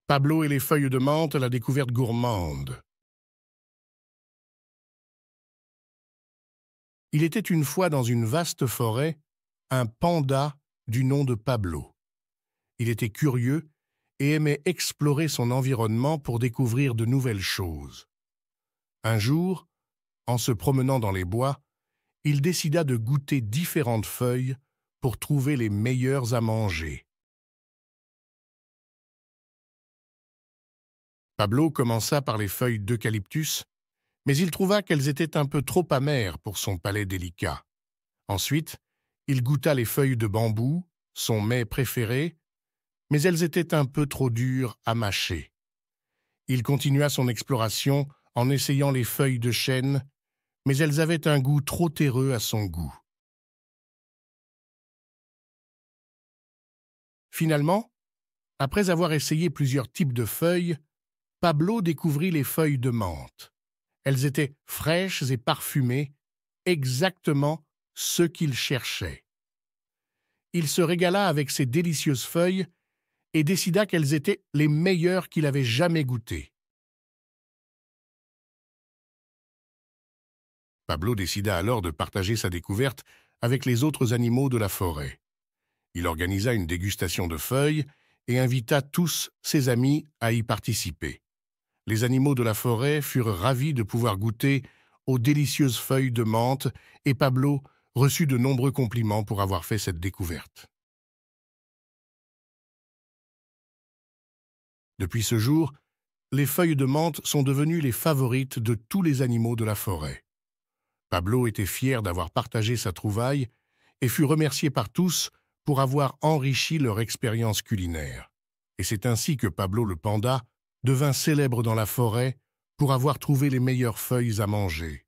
Pablo et les feuilles de menthe, la découverte gourmande. Il était une fois dans une vaste forêt un panda du nom de Pablo. Il était curieux et aimait explorer son environnement pour découvrir de nouvelles choses. Un jour, en se promenant dans les bois, il décida de goûter différentes feuilles pour trouver les meilleures à manger. Pablo commença par les feuilles d'eucalyptus, mais il trouva qu'elles étaient un peu trop amères pour son palais délicat. Ensuite, il goûta les feuilles de bambou, son mets préféré, mais elles étaient un peu trop dures à mâcher. Il continua son exploration en essayant les feuilles de chêne, mais elles avaient un goût trop terreux à son goût. Finalement, après avoir essayé plusieurs types de feuilles, Pablo découvrit les feuilles de menthe. Elles étaient fraîches et parfumées, exactement ce qu'il cherchait. Il se régala avec ces délicieuses feuilles et décida qu'elles étaient les meilleures qu'il avait jamais goûtées. Pablo décida alors de partager sa découverte avec les autres animaux de la forêt. Il organisa une dégustation de feuilles et invita tous ses amis à y participer. Les animaux de la forêt furent ravis de pouvoir goûter aux délicieuses feuilles de menthe et Pablo reçut de nombreux compliments pour avoir fait cette découverte. Depuis ce jour, les feuilles de menthe sont devenues les favorites de tous les animaux de la forêt. Pablo était fier d'avoir partagé sa trouvaille et fut remercié par tous pour avoir enrichi leur expérience culinaire. Et c'est ainsi que Pablo le panda devint célèbre dans la forêt pour avoir trouvé les meilleures feuilles à manger.